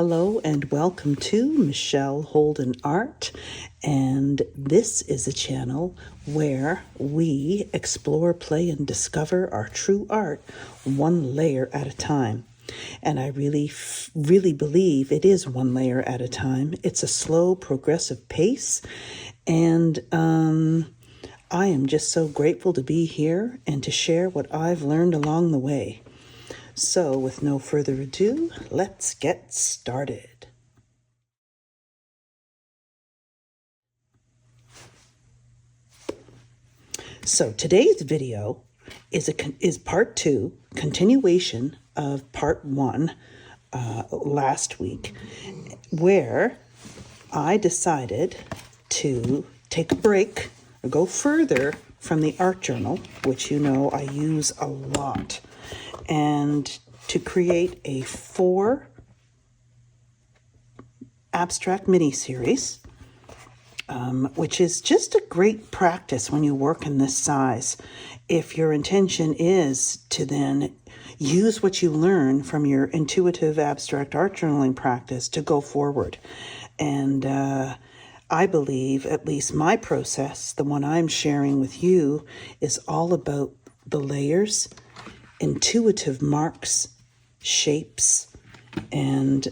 Hello and welcome to Michelle Holden Art, and this is a channel where we explore, play, and discover our true art one layer at a time. And I really believe it is one layer at a time. It's a slow, progressive pace, and I am just so grateful to be here and to share what I've learned along the way. So, with no further ado, let's get started. So, today's video is part 2, continuation of part 1 last week, where I decided to take a break or go further from the art journal, which you know I use a lot, and to create a 4 abstract mini-series, which is just a great practice when you work in this size. If your intention is to then use what you learn from your intuitive abstract art journaling practice to go forward. And I believe, at least my process, the one I'm sharing with you, is all about the layers, intuitive marks, shapes, and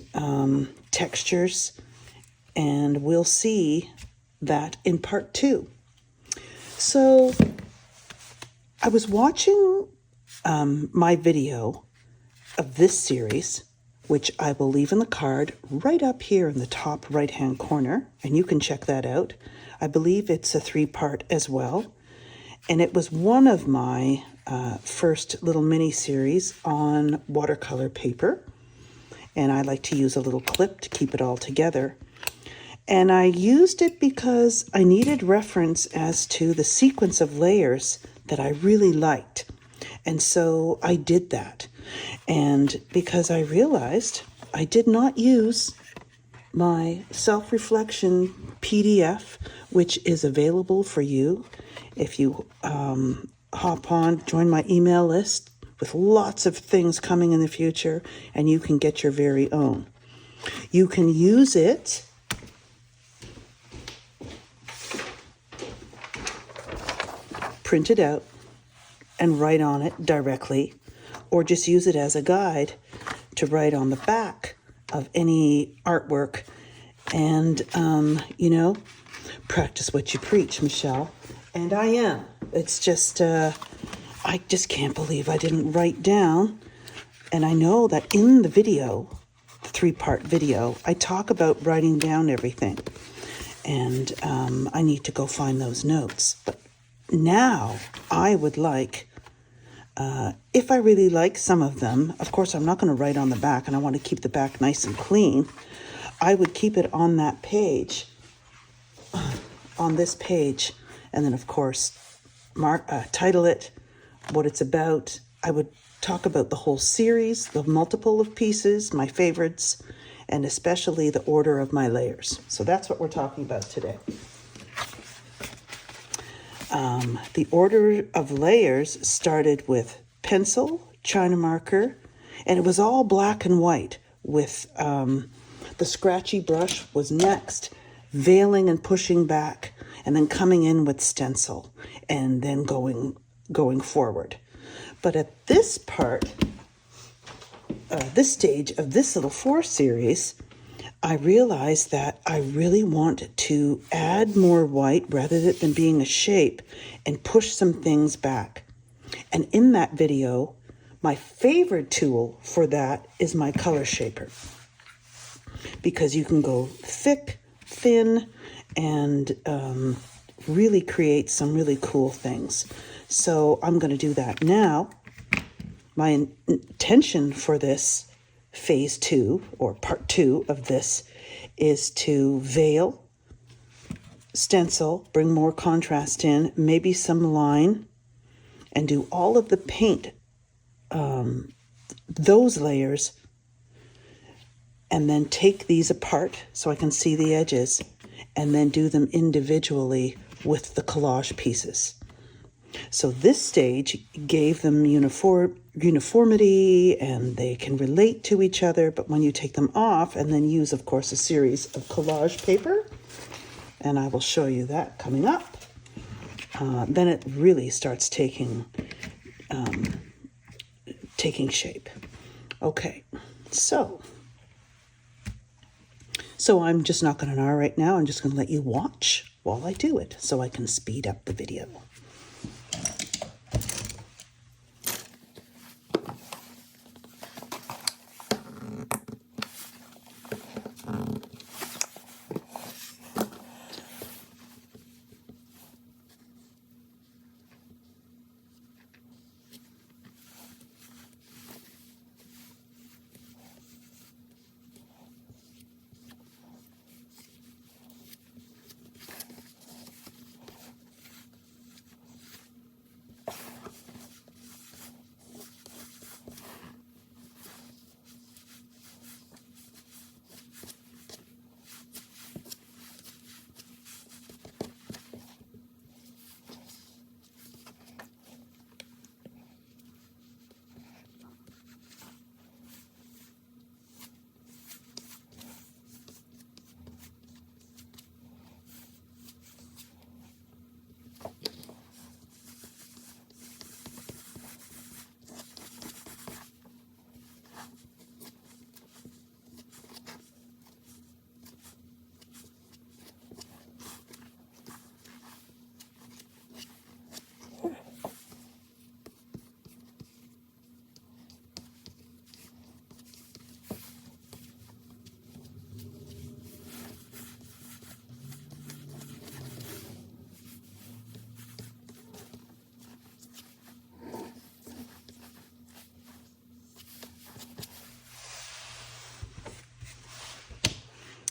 textures, and we'll see that in part 2. So I was watching my video of this series, which I will leave in the card right up here in the top right hand corner, and you can check that out. I believe it's a 3-part as well, and it was one of my first little mini-series on watercolor paper, and I like to use a little clip to keep it all together. And I used it because I needed reference as to the sequence of layers that I really liked. And so I did that. And because I realized I did not use my self-reflection PDF, which is available for you if you hop on, join my email list with lots of things coming in the future, and you can get your very own. You can use it print it out and write on it directly, or just use it as a guide to write on the back of any artwork. And, practice what you preach, Michelle. And I am. It's just, I just can't believe I didn't write down. And I know that in the video, the 3-part video, I talk about writing down everything. And I need to go find those notes. But now I would like, if I really like some of them, of course I'm not going to write on the back, and I want to keep the back nice and clean. I would keep it on that page, on this page, and then of course title it, what it's about. I would talk about the whole series, the multiple of pieces, my favorites, and especially the order of my layers. So that's what we're talking about today. The order of layers started with pencil, China marker, and it was all black and white, with the scratchy brush was next, veiling and pushing back, and then coming in with stencil, and then going forward. But at this part, this stage of this little 4 series, I realized that I really want to add more white rather than being a shape, and push some things back. And in that video, my favorite tool for that is my color shaper, because you can go thick, thin, and really create some really cool things. So I'm going to do that now. My intention for this phase 2, or part 2 of this, is to veil, stencil, bring more contrast in, maybe some line, and do all of the paint, those layers, and then take these apart so I can see the edges, and then do them individually with the collage pieces. So this stage gave them uniformity and they can relate to each other. But when you take them off and then use, of course, a series of collage paper, and I will show you that coming up, then it really starts taking shape. Okay, so I'm just not going to narrate now. I'm just going to let you watch while I do it so I can speed up the video.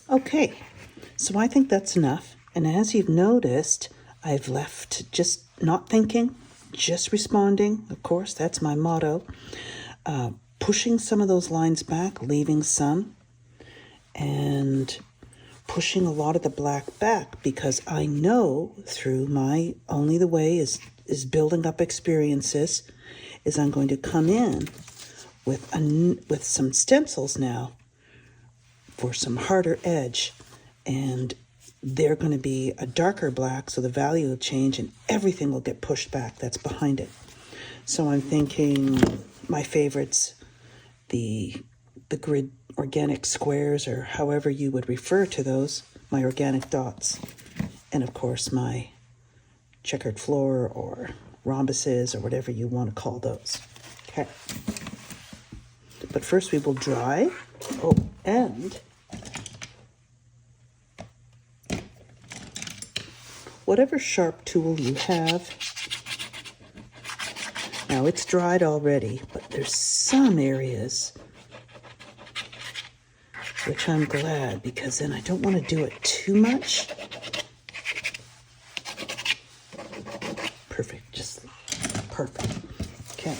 Okay, so I think that's enough. And as you've noticed, I've left just not thinking, just responding. Of course, that's my motto. Pushing some of those lines back, leaving some, and pushing a lot of the black back, because I know through my Only the Way is building up experiences, is I'm going to come in with some stencils now for some harder edge, and they're going to be a darker black, so the value will change and everything will get pushed back that's behind it. So I'm thinking my favorites, the grid organic squares, or however you would refer to those, my organic dots, and of course my checkered floor or rhombuses or whatever you want to call those. Okay. But first we will dry. Oh, and whatever sharp tool you have. Now it's dried already, but there's some areas which I'm glad, because then I don't want to do it too much. Perfect, just perfect. Okay.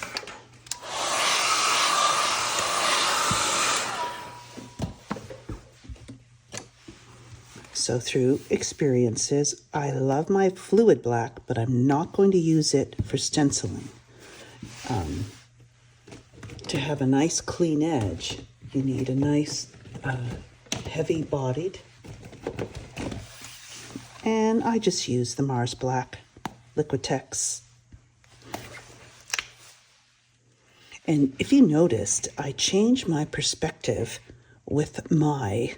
So through experiences, I love my fluid black, but I'm not going to use it for stenciling. To have a nice clean edge, you need a nice heavy-bodied, and I just use the Mars Black Liquitex. And if you noticed, I changed my perspective with my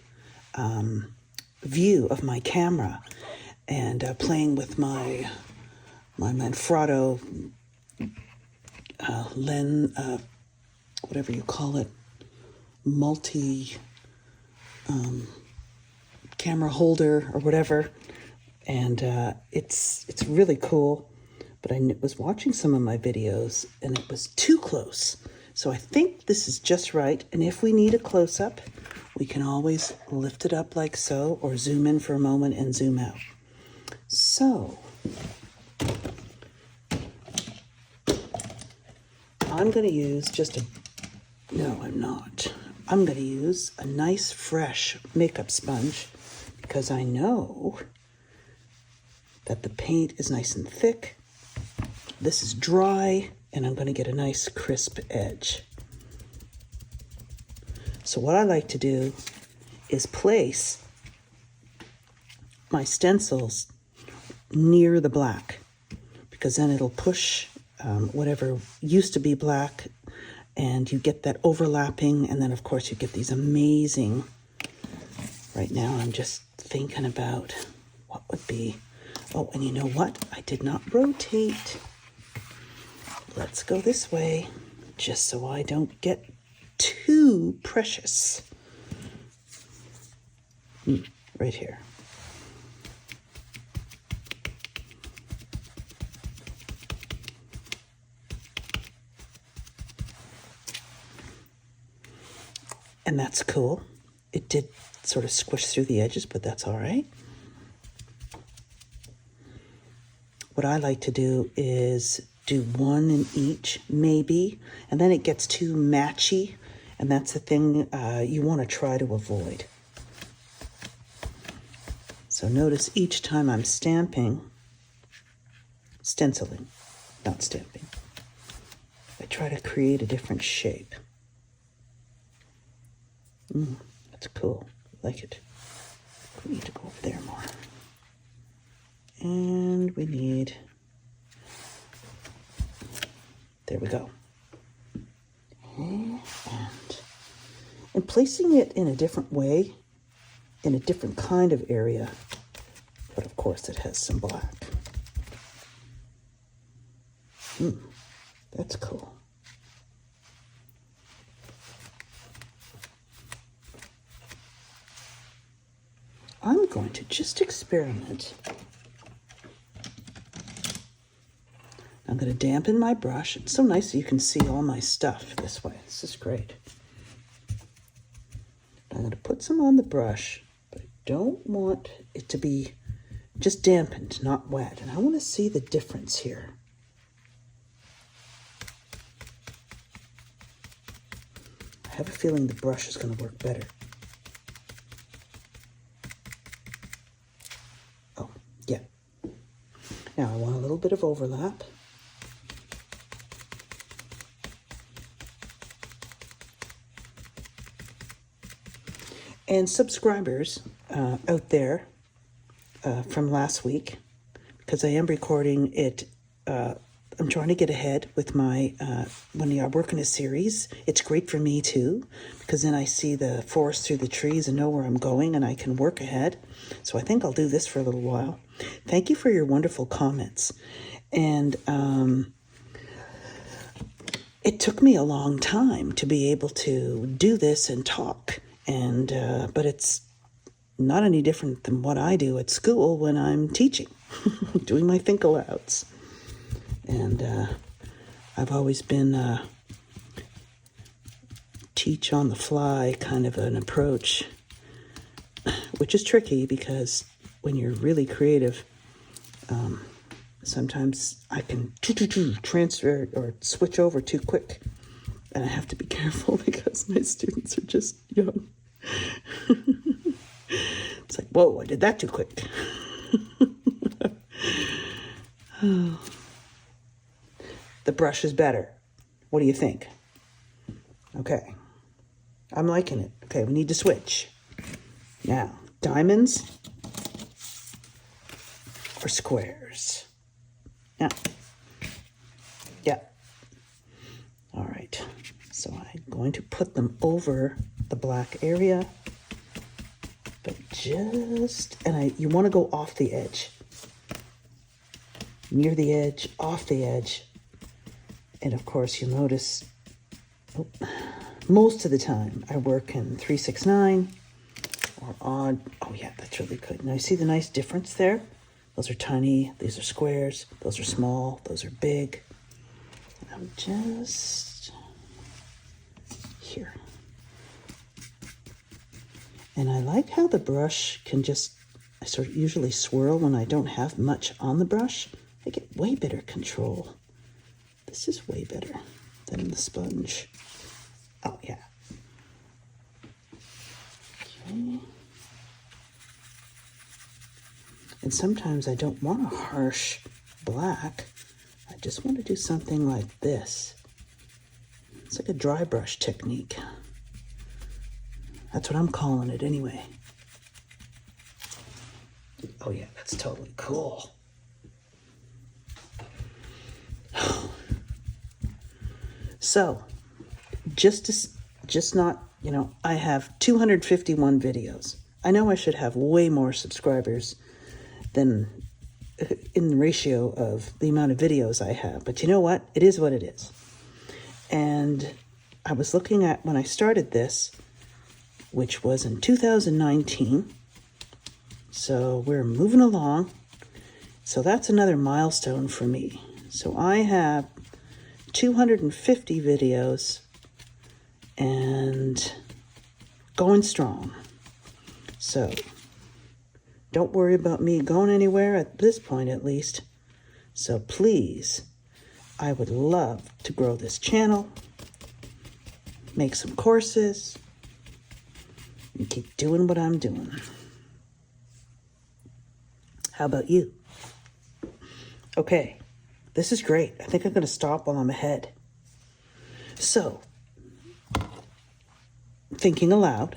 view of my camera, and playing with my Manfrotto lens, whatever you call it, multi camera holder or whatever, and it's really cool. But I was watching some of my videos and it was too close, so I think this is just right. And if we need a close-up, we can always lift it up like so, or zoom in for a moment and zoom out. So I'm going to use I'm going to use a nice fresh makeup sponge, because I know that the paint is nice and thick, this is dry, and I'm going to get a nice crisp edge. So what I like to do is place my stencils near the black, because then it'll push whatever used to be black, and you get that overlapping, and then of course you get these amazing. Right now I'm just thinking about what would be, oh, and you know what? I did not rotate. Let's go this way, just so I don't get too precious. Right here. And that's cool. It did sort of squish through the edges, but that's all right. What I like to do is do one in each, maybe, and then it gets too matchy, and that's the thing you want to try to avoid. So notice each time I'm stenciling, not stamping, I try to create a different shape. That's cool. I like it. We need to go over there more. And we need, there we go. And placing it in a different way, in a different kind of area, but of course it has some black. That's cool. I'm going to just experiment. I'm going to dampen my brush. It's so nice that you can see all my stuff this way. This is great. I'm going to put some on the brush, but I don't want it to be just dampened, not wet. And I want to see the difference here. I have a feeling the brush is going to work better. Oh, yeah. Now I want a little bit of overlap. And subscribers out there from last week, because I am recording it, I'm trying to get ahead with my, when I work in a series, it's great for me too, because then I see the forest through the trees and know where I'm going, and I can work ahead. So I think I'll do this for a little while. Thank you for your wonderful comments. And it took me a long time to be able to do this and talk. And but it's not any different than what I do at school when I'm teaching, doing my think alouds. And I've always been teach on the fly kind of an approach, which is tricky because when you're really creative, sometimes I can transfer or switch over too quick. And I have to be careful because my students are just young. It's like, whoa, I did that too quick. The brush is better. What do you think? Okay. I'm liking it. Okay, we need to switch. Now, diamonds or squares? Yeah. Yeah. All right. So I'm going to put them over the black area, but just, and you want to go off the edge, near the edge, off the edge. And of course you'll notice, most of the time I work in 3/6/9 or odd. Oh yeah, that's really good. Now you see the nice difference there? Those are tiny, these are squares, those are small, those are big. And I'm just here. And I like how the brush can just, I sort of usually swirl when I don't have much on the brush. I get way better control. This is way better than the sponge. Oh, yeah. Okay. And sometimes I don't want a harsh black. I just want to do something like this. It's like a dry brush technique. That's what I'm calling it anyway. Oh yeah, that's totally cool. So, just not, I have 251 videos. I know I should have way more subscribers than in the ratio of the amount of videos I have. But you know what? It is what it is. And I was looking at when I started this, which was in 2019. So we're moving along. So that's another milestone for me. So I have 250 videos and going strong. So don't worry about me going anywhere at this point, at least. So please, I would love to grow this channel, make some courses, and keep doing what I'm doing. How about you? Okay, this is great. I think I'm going to stop while I'm ahead. So, thinking aloud.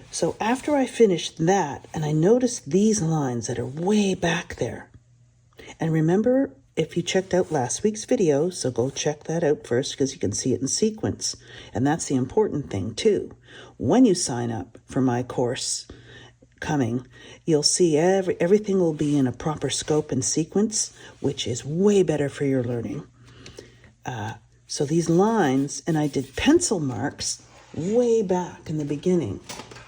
So after I finished that, and I noticed these lines that are way back there. And remember, if you checked out last week's video, so go check that out first because you can see it in sequence. And that's the important thing too. When you sign up for my course coming, you'll see everything will be in a proper scope and sequence, which is way better for your learning. So these lines, and I did pencil marks way back in the beginning.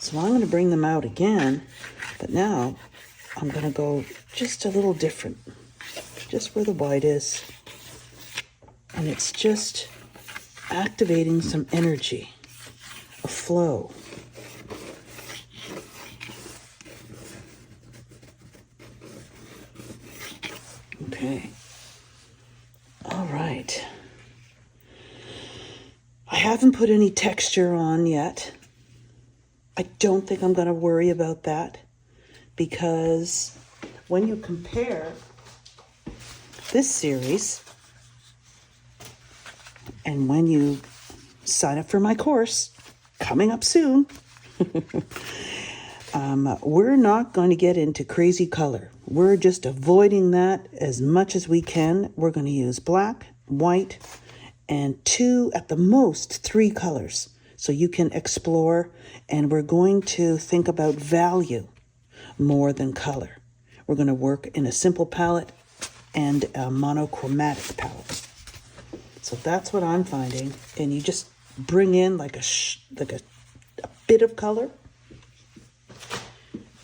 So I'm going to bring them out again, but now I'm going to go just a little different, just where the white is. And it's just activating some energy, a flow. Okay. All right. I haven't put any texture on yet. I don't think I'm going to worry about that because when you compare this series and when you sign up for my course coming up soon, we're not going to get into crazy color. We're just avoiding that as much as we can. We're going to use black, white, and 2, at the most, 3 colors. So you can explore, and we're going to think about value more than color. We're going to work in a simple palette and a monochromatic palette. So that's what I'm finding. And you just bring in like a bit of color.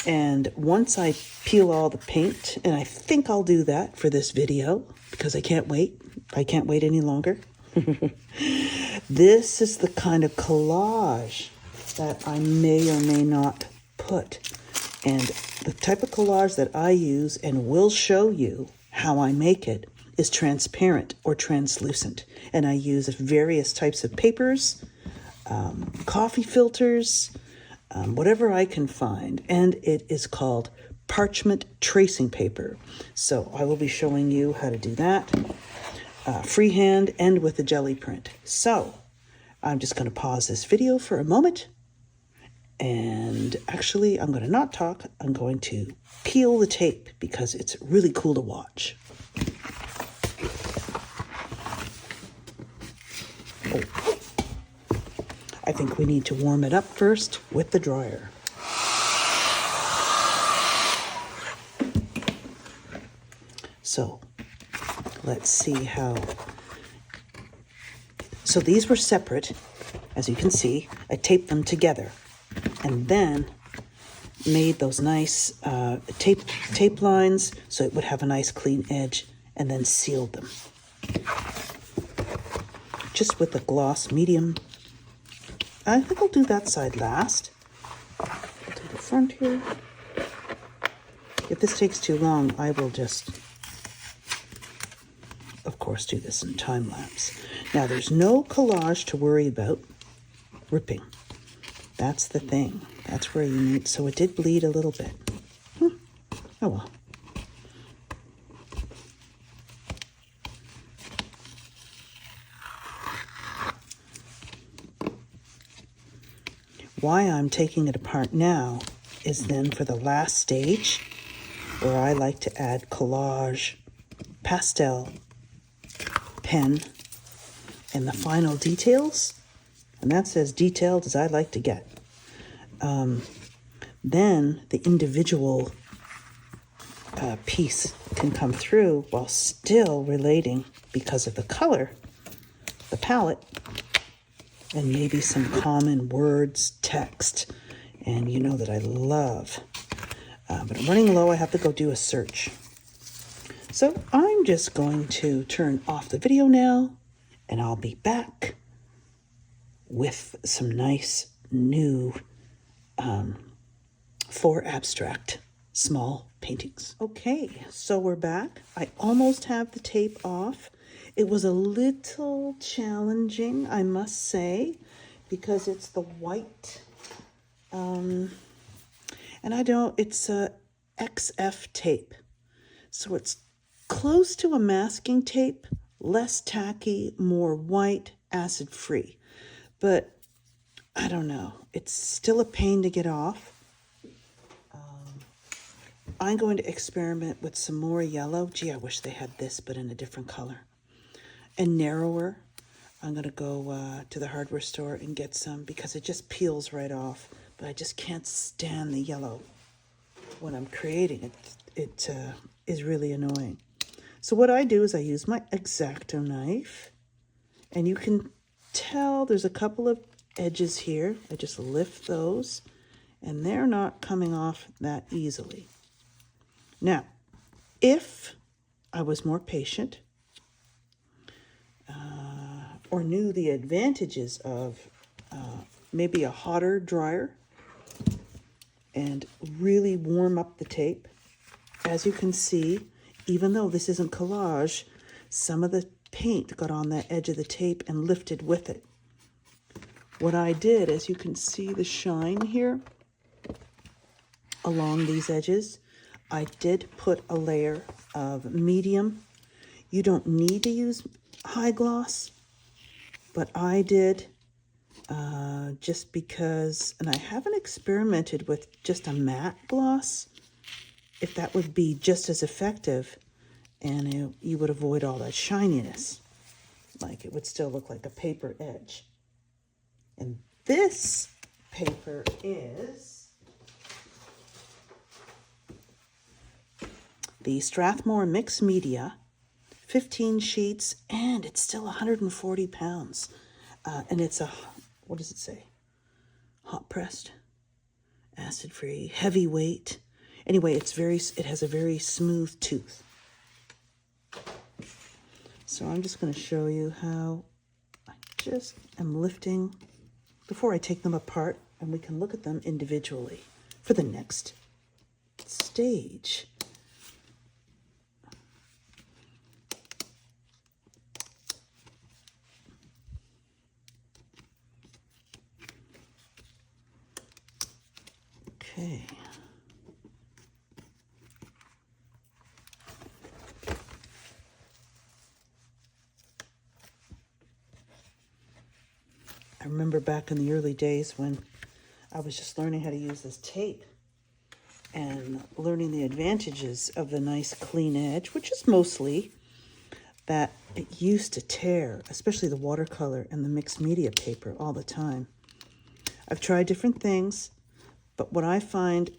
And once I peel all the paint, and I think I'll do that for this video because I can't wait. I can't wait any longer. This is the kind of collage that I may or may not put. And the type of collage that I use and will show you how I make it is transparent or translucent. And I use various types of papers, coffee filters, whatever I can find. And it is called parchment tracing paper. So I will be showing you how to do that. Freehand and with a jelly print. So I'm just going to pause this video for a moment. And actually, I'm going to not talk. I'm going to peel the tape because it's really cool to watch. Oh. I think we need to warm it up first with the dryer. So let's see how. So these were separate, as you can see. I taped them together and then made those nice tape lines so it would have a nice clean edge, and then sealed them. Just with a gloss medium. I think I'll do that side last. I'll do the front here. If this takes too long, I will just, of course, do this in time lapse. Now, there's no collage to worry about ripping. That's the thing. That's where you need. So it did bleed a little bit. Oh well. why I'm taking it apart now is then for the last stage, where I like to add collage, pastel, pen, and the final details. And that's as detailed as I like to get. Then the individual piece can come through while still relating because of the color, the palette, and maybe some common words, text. And you know that I love. But I'm running low. I have to go do a search. So I'm just going to turn off the video now, and I'll be back with some nice new 4 abstract small paintings. Okay, so we're back. I almost have the tape off. It was a little challenging, I must say, because it's the white. And it's a XF tape. So it's close to a masking tape, less tacky, more white, acid-free. But I don't know. It's still a pain to get off. I'm going to experiment with some more yellow. Gee, I wish they had this, but in a different color. And narrower. I'm going to go to the hardware store and get some because it just peels right off. But I just can't stand the yellow when I'm creating it. It is really annoying. So what I do is I use my X-Acto knife. And you can tell there's a couple of edges here. I just lift those. And they're not coming off that easily. Now, if I was more patient or knew the advantages of maybe a hotter dryer and really warm up the tape, as you can see, even though this isn't collage, some of the paint got on that edge of the tape and lifted with it. What I did, as you can see the shine here along these edges, I did put a layer of medium. You don't need to use high gloss, but I did just because, and I haven't experimented with just a matte gloss, if that would be just as effective and you would avoid all that shininess. Like it would still look like a paper edge. And this paper is the Strathmore Mixed Media, 15 sheets, and it's still 140 pounds. And it's a, what does it say? Hot pressed, acid free, heavyweight. Anyway, it has a very smooth tooth. So I'm just going to show you how I just am lifting before I take them apart, and we can look at them individually for the next stage. Okay. I remember back in the early days when I was just learning how to use this tape and learning the advantages of the nice clean edge, which is mostly that it used to tear, especially the watercolor and the mixed media paper all the time. I've tried different things, but what I find,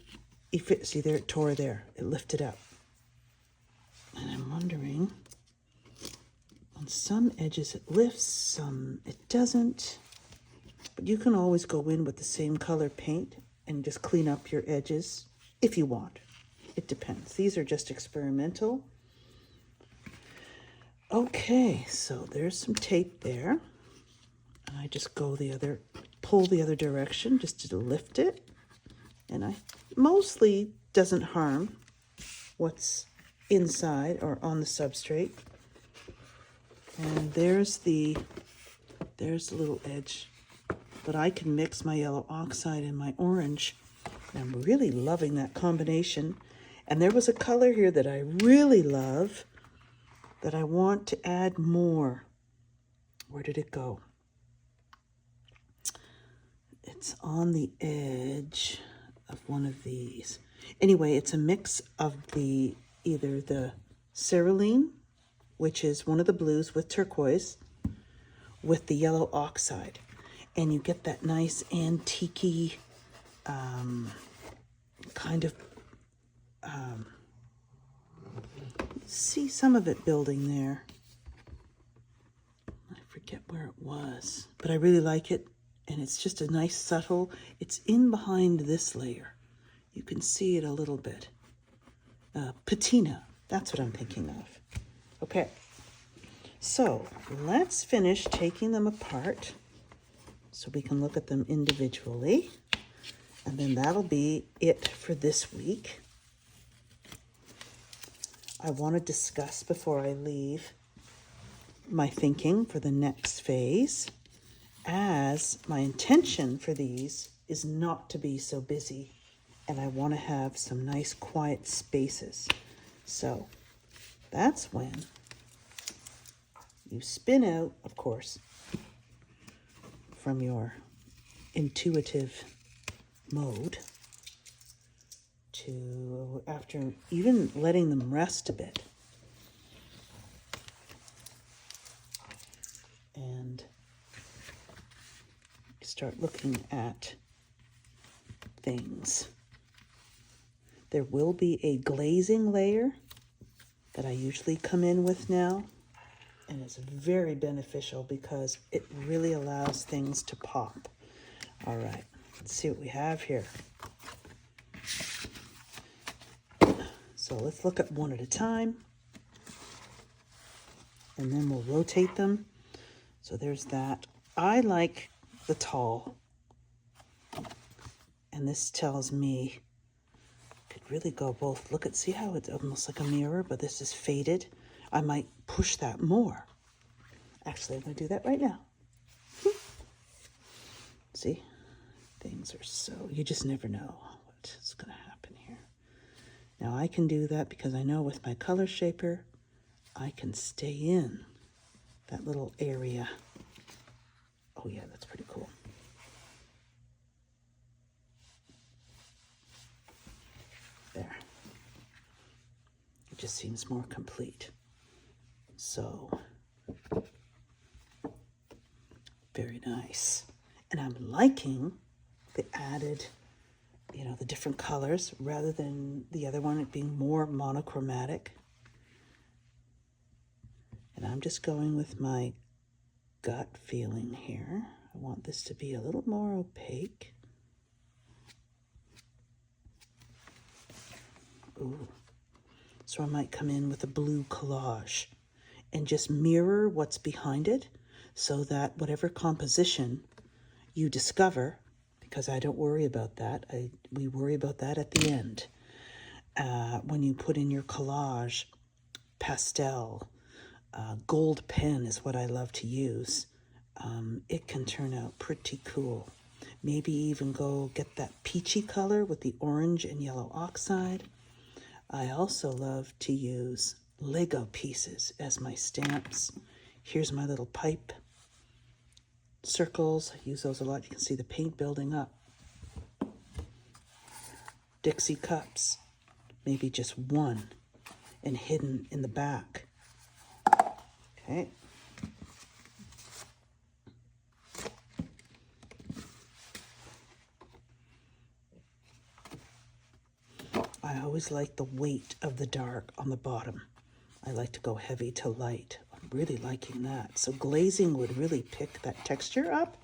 see there, it tore there, it lifted up. And I'm wondering, on some edges it lifts, some it doesn't. But you can always go in with the same color paint and just clean up your edges if you want. It depends. These are just experimental. Okay, so there's some tape there. And I just pull the other direction just to lift it. And I mostly doesn't harm what's inside or on the substrate. And there's the little edge. But I can mix my yellow oxide and my orange. And I'm really loving that combination. And there was a color here that I really love that I want to add more. Where did it go? It's on the edge of one of these. Anyway, it's a mix of either the Cerulean, which is one of the blues with turquoise, with the yellow oxide. And you get that nice antique-y kind of, see some of it building there. I forget where it was, but I really like it. And it's just a nice subtle, it's in behind this layer. You can see it a little bit. Patina, that's what I'm thinking of. Okay, so let's finish taking them apart so we can look at them individually. And then that'll be it for this week. I want to discuss before I leave my thinking for the next phase, as my intention for these is not to be so busy, and I want to have some nice quiet spaces. So that's when you spin out, of course, from your intuitive mode to, after even letting them rest a bit, and start looking at things. There will be a glazing layer that I usually come in with now, and it's very beneficial because it really allows things to pop. All right, let's see what we have here. So let's look at one at a time, and then we'll rotate them. So there's that. I like the tall, and this tells me could really go both. Look at, see how it's almost like a mirror, but this is faded. I might push that more. Actually, I'm going to do that right now. See, things are so, you just never know what's going to happen here. Now I can do that because I know with my color shaper, I can stay in that little area. Oh yeah, that's pretty cool. There. It just seems more complete. So, very nice. And I'm liking the added, you know, the different colors rather than the other one, it being more monochromatic. And I'm just going with my gut feeling here. I want this to be a little more opaque. Ooh. So I might come in with a blue collage and just mirror what's behind it so that whatever composition you discover, because I don't worry about that, we worry about that at the end. When you put in your collage, pastel, gold pen is what I love to use. It can turn out pretty cool. Maybe even go get that peachy color with the orange and yellow oxide. I also love to use Lego pieces as my stamps. Here's my little pipe. Circles, I use those a lot. You can see the paint building up. Dixie cups, maybe just one, and hidden in the back. Okay. I always like the weight of the dark on the bottom. I like to go heavy to light. I'm really liking that. So glazing would really pick that texture up.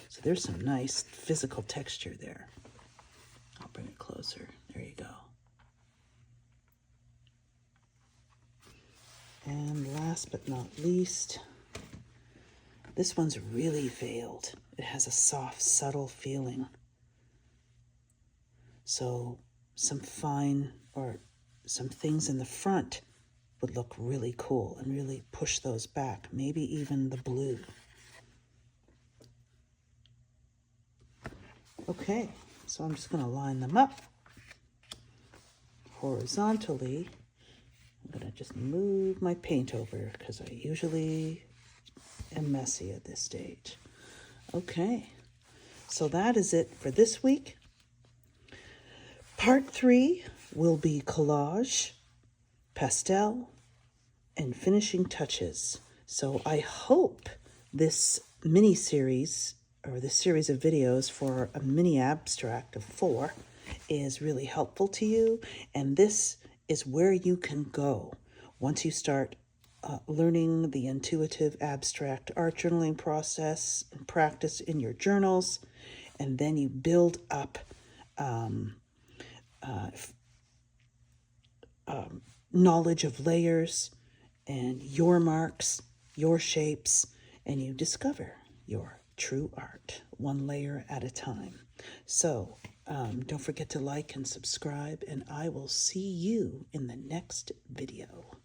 So there's some nice physical texture there. I'll bring it closer. There you go. And last but not least, this one's really veiled. It has a soft, subtle feeling. So some fine or some things in the front would look really cool and really push those back. Maybe even the blue. Okay, so I'm just going to line them up horizontally. I'm going to just move my paint over because I usually am messy at this stage. Okay, So that is it for this week. Part 3 will be collage, pastel, and finishing touches. So I hope this mini series, or this series of videos for a mini abstract of 4, is really helpful to you. And this is where you can go once you start learning the intuitive abstract art journaling process and practice in your journals. And then you build up knowledge of layers and your marks, your shapes, and you discover your true art, one layer at a time. So don't forget to like and subscribe, and I will see you in the next video.